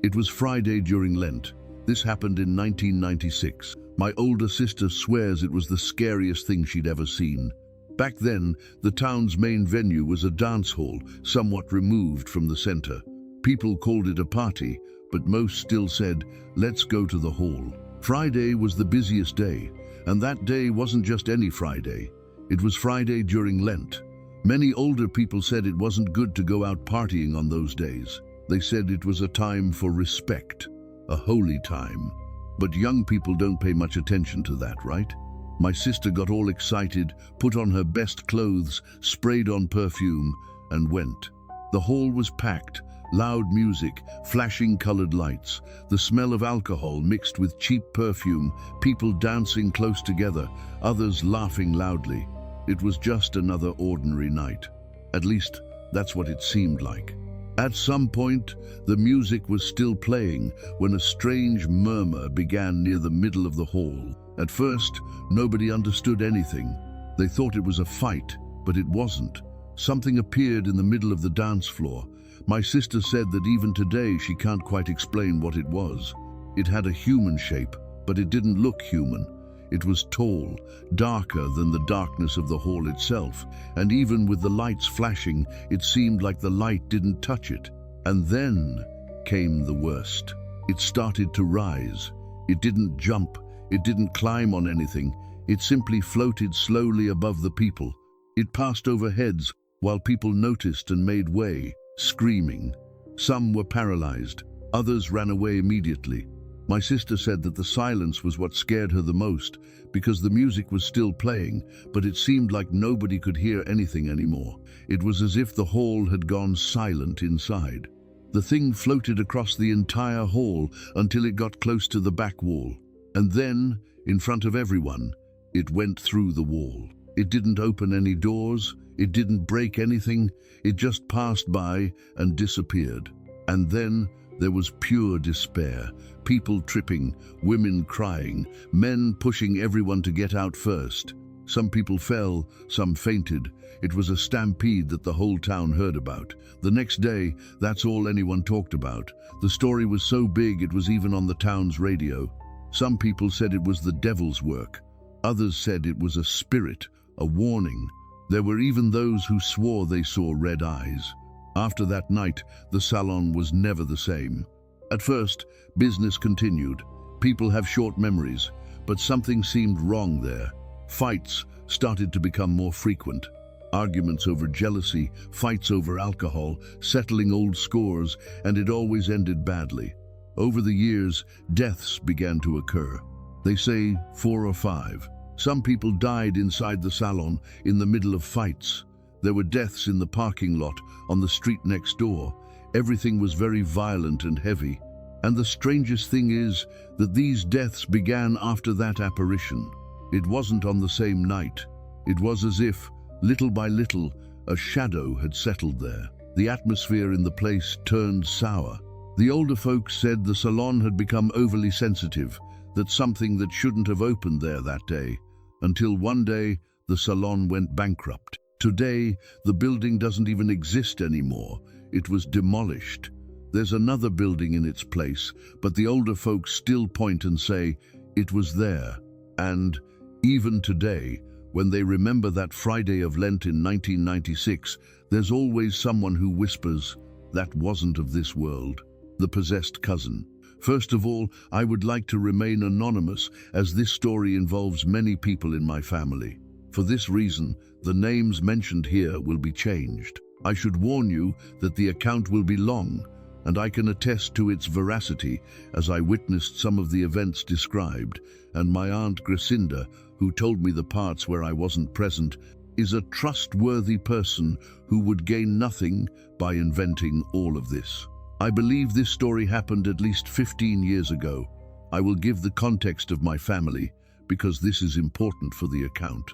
It was Friday during Lent. This happened in 1996. My older sister swears it was the scariest thing she'd ever seen. Back then, the town's main venue was a dance hall, somewhat removed from the center. People called it a party, but most still said, "Let's go to the hall." Friday was the busiest day, and that day wasn't just any Friday. It was Friday during Lent. Many older people said it wasn't good to go out partying on those days. They said it was a time for respect, a holy time. But young people don't pay much attention to that, right? My sister got all excited, put on her best clothes, sprayed on perfume, and went. The hall was packed, loud music, flashing colored lights, the smell of alcohol mixed with cheap perfume, people dancing close together, others laughing loudly. It was just another ordinary night. At least, that's what it seemed like. At some point, the music was still playing when a strange murmur began near the middle of the hall. At first, nobody understood anything. They thought it was a fight, but it wasn't. Something appeared in the middle of the dance floor. My sister said that even today she can't quite explain what it was. It had a human shape, but it didn't look human. It was tall, darker than the darkness of the hall itself, and even with the lights flashing, it seemed like the light didn't touch it. And then came the worst. It started to rise. It didn't jump. It didn't climb on anything. It simply floated slowly above the people. It passed over heads while people noticed and made way, screaming. Some were paralyzed. Others ran away immediately. My sister said that the silence was what scared her the most because the music was still playing, but it seemed like nobody could hear anything anymore. It was as if the hall had gone silent inside. The thing floated across the entire hall until it got close to the back wall. And then, in front of everyone, it went through the wall. It didn't open any doors. It didn't break anything. It just passed by and disappeared. And then there was pure despair. People tripping, women crying, men pushing everyone to get out first. Some people fell, some fainted. It was a stampede that the whole town heard about. The next day, that's all anyone talked about. The story was so big it was even on the town's radio. Some people said it was the devil's work. Others said it was a spirit, a warning. There were even those who swore they saw red eyes. After that night, the salon was never the same. At first, business continued. People have short memories, but something seemed wrong there. Fights started to become more frequent. Arguments over jealousy, fights over alcohol, settling old scores, and it always ended badly. Over the years, deaths began to occur. They say 4 or 5. Some people died inside the salon in the middle of fights. There were deaths in the parking lot, on the street next door. Everything was very violent and heavy. And the strangest thing is that these deaths began after that apparition. It wasn't on the same night. It was as if, little by little, a shadow had settled there. The atmosphere in the place turned sour. The older folks said the salon had become overly sensitive, that something that shouldn't have opened there that day, until one day the salon went bankrupt. Today, the building doesn't even exist anymore. It was demolished. There's another building in its place, but the older folks still point and say, it was there. And even today, when they remember that Friday of Lent in 1996, there's always someone who whispers, that wasn't of this world. The possessed cousin. First of all, I would like to remain anonymous as this story involves many people in my family. For this reason, the names mentioned here will be changed. I should warn you that the account will be long, and I can attest to its veracity as I witnessed some of the events described, and my Aunt Gracinda, who told me the parts where I wasn't present, is a trustworthy person who would gain nothing by inventing all of this. I believe this story happened at least 15 years ago. I will give the context of my family because this is important for the account.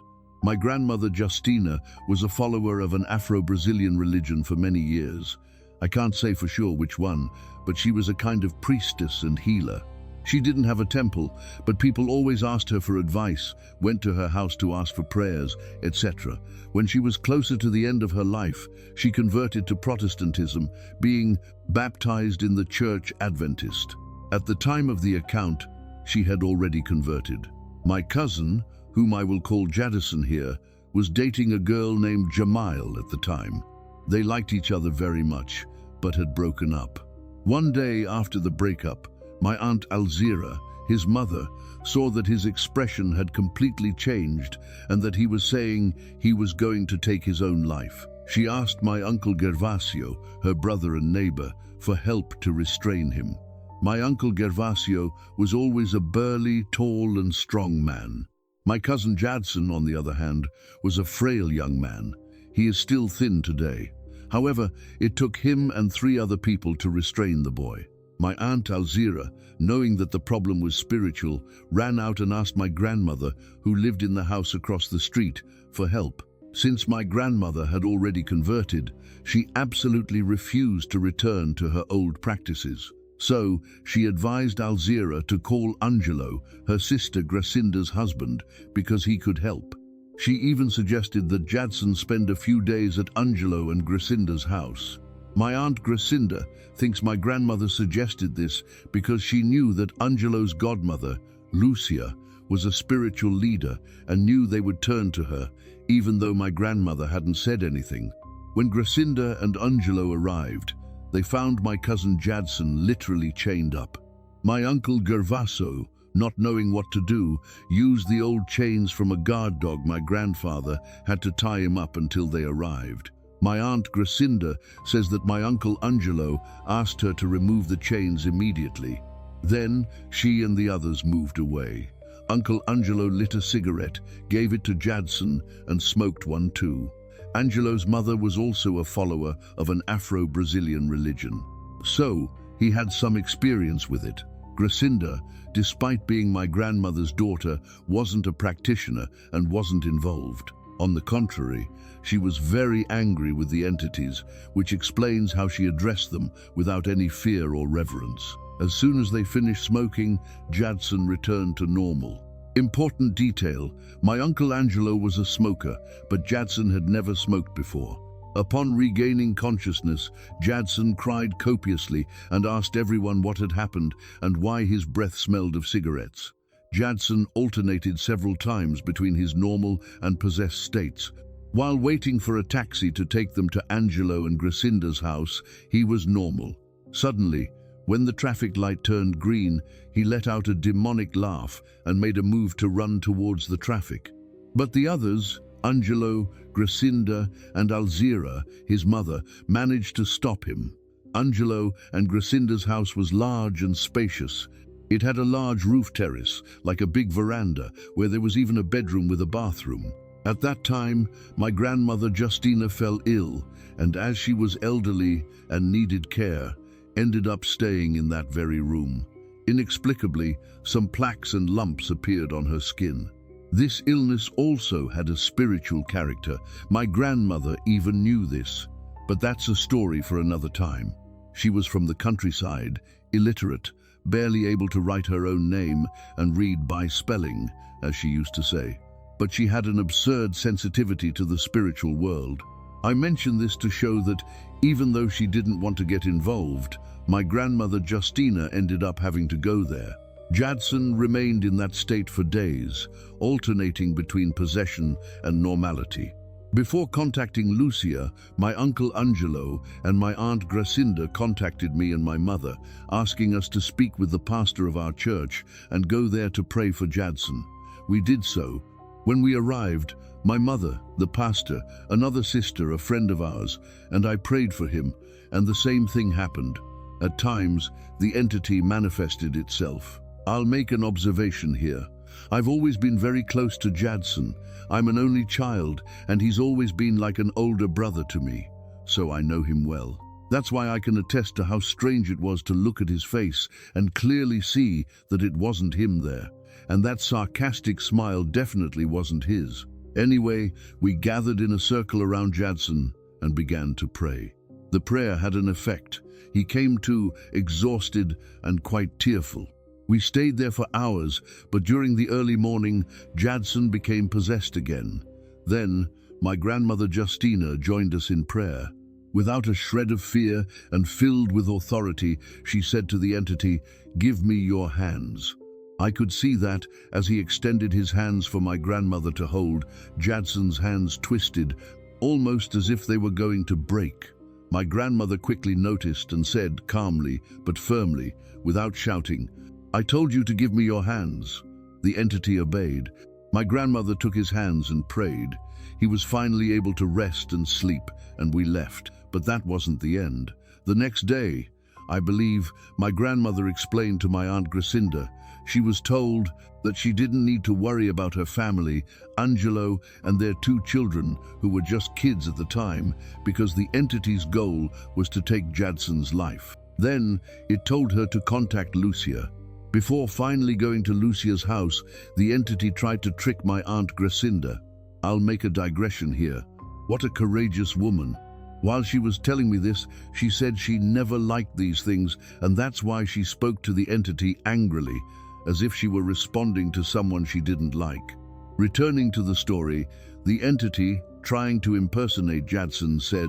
My grandmother Justina was a follower of an Afro-Brazilian religion for many years. I can't say for sure which one, but she was a kind of priestess and healer. She didn't have a temple, but people always asked her for advice, went to her house to ask for prayers, etc. When she was closer to the end of her life, she converted to Protestantism, being baptized in the Church Adventist. At the time of the account, she had already converted. My cousin, whom I will call Jadison here, was dating a girl named Jamail at the time. They liked each other very much, but had broken up. One day after the breakup, my Aunt Alzira, his mother, saw that his expression had completely changed and that he was saying he was going to take his own life. She asked my Uncle Gervasio, her brother and neighbor, for help to restrain him. My Uncle Gervasio was always a burly, tall and strong man. My cousin Jadson, on the other hand, was a frail young man. He is still thin today. However, it took him and 3 other people to restrain the boy. My Aunt Alzira, knowing that the problem was spiritual, ran out and asked my grandmother, who lived in the house across the street, for help. Since my grandmother had already converted, she absolutely refused to return to her old practices. So, she advised Alzira to call Angelo, her sister Gracinda's husband, because he could help. She even suggested that Jadson spend a few days at Angelo and Gracinda's house. My Aunt Gracinda thinks my grandmother suggested this because she knew that Angelo's godmother, Lucia, was a spiritual leader and knew they would turn to her, even though my grandmother hadn't said anything. When Gracinda and Angelo arrived, they found my cousin Jadson literally chained up. My uncle Gervaso, not knowing what to do, used the old chains from a guard dog my grandfather had to tie him up until they arrived. My Aunt Gracinda says that my Uncle Angelo asked her to remove the chains immediately. Then she and the others moved away. Uncle Angelo lit a cigarette, gave it to Jadson, and smoked one too. Angelo's mother was also a follower of an Afro-Brazilian religion, so he had some experience with it. Gracinda, despite being my grandmother's daughter, wasn't a practitioner and wasn't involved. On the contrary, she was very angry with the entities, which explains how she addressed them without any fear or reverence. As soon as they finished smoking, Jadson returned to normal. Important detail, my Uncle Angelo was a smoker, but Jadson had never smoked before. Upon regaining consciousness, Jadson cried copiously and asked everyone what had happened and why his breath smelled of cigarettes. Jadson alternated several times between his normal and possessed states. While waiting for a taxi to take them to Angelo and Gracinda's house, he was normal. Suddenly, when the traffic light turned green, he let out a demonic laugh and made a move to run towards the traffic. But the others, Angelo, Gracinda, and Alzira, his mother, managed to stop him. Angelo and Gracinda's house was large and spacious. It had a large roof terrace, like a big veranda, where there was even a bedroom with a bathroom. At that time, my grandmother Justina fell ill, and as she was elderly and needed care, ended up staying in that very room. Inexplicably, some plaques and lumps appeared on her skin. This illness also had a spiritual character. My grandmother even knew this, but that's a story for another time. She was from the countryside, illiterate, barely able to write her own name and read by spelling, as she used to say. But she had an absurd sensitivity to the spiritual world. I mention this to show that even though she didn't want to get involved, my grandmother Justina ended up having to go there. Jadson remained in that state for days, alternating between possession and normality. Before contacting Lucia, my Uncle Angelo and my Aunt Gracinda contacted me and my mother, asking us to speak with the pastor of our church and go there to pray for Jadson. We did so. When we arrived, my mother, the pastor, another sister, a friend of ours, and I prayed for him, and the same thing happened. At times, the entity manifested itself. I'll make an observation here. I've always been very close to Jadson. I'm an only child, and he's always been like an older brother to me, so I know him well. That's why I can attest to how strange it was to look at his face and clearly see that it wasn't him there, and that sarcastic smile definitely wasn't his. Anyway, we gathered in a circle around Jadson and began to pray. The prayer had an effect. He came to, exhausted and quite tearful. We stayed there for hours, but during the early morning, Jadson became possessed again. Then, my grandmother Justina joined us in prayer. Without a shred of fear and filled with authority, she said to the entity, "Give me your hands." I could see that, as he extended his hands for my grandmother to hold, Jadson's hands twisted, almost as if they were going to break. My grandmother quickly noticed and said, calmly but firmly, without shouting, "I told you to give me your hands." The entity obeyed. My grandmother took his hands and prayed. He was finally able to rest and sleep, and we left. But that wasn't the end. The next day, I believe, my grandmother explained to my Aunt Gracinda, she was told that she didn't need to worry about her family, Angelo and their 2 children, who were just kids at the time, because the entity's goal was to take Jadson's life. Then, it told her to contact Lucia. Before finally going to Lucia's house, the entity tried to trick my Aunt Gracinda. I'll make a digression here. What a courageous woman. While she was telling me this, she said she never liked these things, and that's why she spoke to the entity angrily, as if she were responding to someone she didn't like. Returning to the story, the entity, trying to impersonate Jadson, said,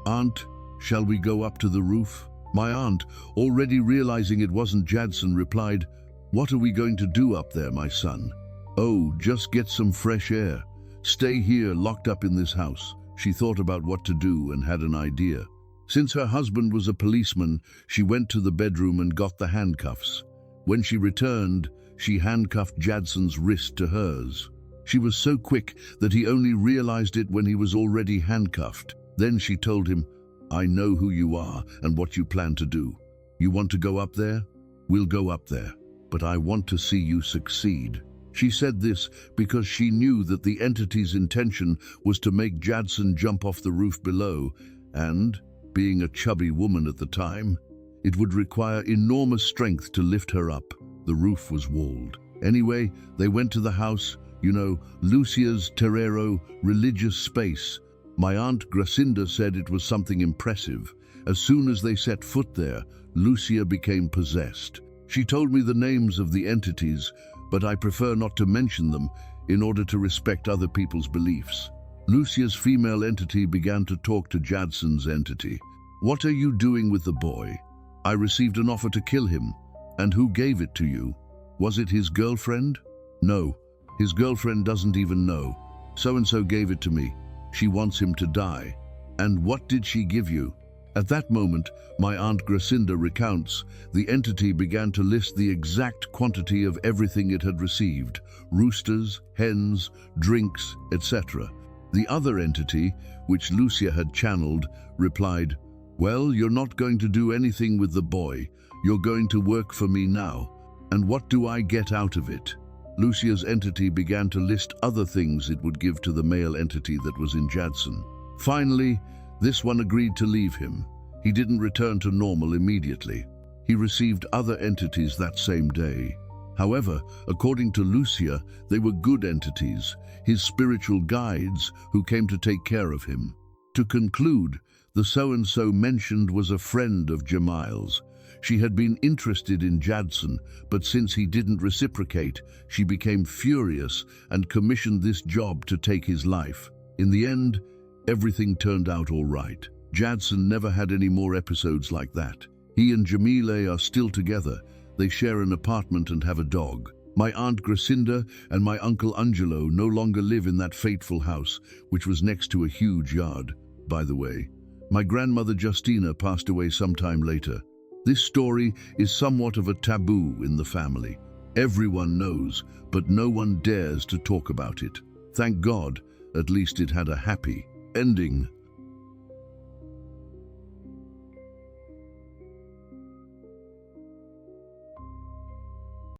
"Aunt, shall we go up to the roof?" My aunt, already realizing it wasn't Jadson, replied, "What are we going to do up there, my son?" "Oh, just get some fresh air. Stay here locked up in this house." She thought about what to do and had an idea. Since her husband was a policeman, she went to the bedroom and got the handcuffs. When she returned, she handcuffed Jadson's wrist to hers. She was so quick that he only realized it when he was already handcuffed. Then she told him, "I know who you are and what you plan to do. You want to go up there? We'll go up there. But I want to see you succeed." She said this because she knew that the entity's intention was to make Jadson jump off the roof below, and, being a chubby woman at the time, it would require enormous strength to lift her up. The roof was walled. Anyway, they went to the house, Lucia's Terrero religious space. My Aunt Gracinda said it was something impressive. As soon as they set foot there, Lucia became possessed. She told me the names of the entities, but I prefer not to mention them in order to respect other people's beliefs. Lucia's female entity began to talk to Jadson's entity. "What are you doing with the boy? I received an offer to kill him. And who gave it to you? Was it his girlfriend?" "No, his girlfriend doesn't even know. So-and-so gave it to me. She wants him to die." "And what did she give you?" At that moment, my Aunt Gracinda recounts, the entity began to list the exact quantity of everything it had received: roosters, hens, drinks, etc. The other entity, which Lucia had channeled, replied, "Well, you're not going to do anything with the boy. You're going to work for me now. And what do I get out of it?" Lucia's entity began to list other things it would give to the male entity that was in Jadson. Finally, this one agreed to leave him. He didn't return to normal immediately. He received other entities that same day. However, according to Lucia, they were good entities, his spiritual guides who came to take care of him. To conclude, the so-and-so mentioned was a friend of Jamile's. She had been interested in Jadson, but since he didn't reciprocate, she became furious and commissioned this job to take his life. In the end, everything turned out all right. Jadson never had any more episodes like that. He and Jamile are still together. They share an apartment and have a dog. My Aunt Gracinda and my Uncle Angelo no longer live in that fateful house, which was next to a huge yard. By the way, my grandmother Justina passed away sometime later. This story is somewhat of a taboo in the family. Everyone knows, but no one dares to talk about it. Thank God, at least it had a happy ending.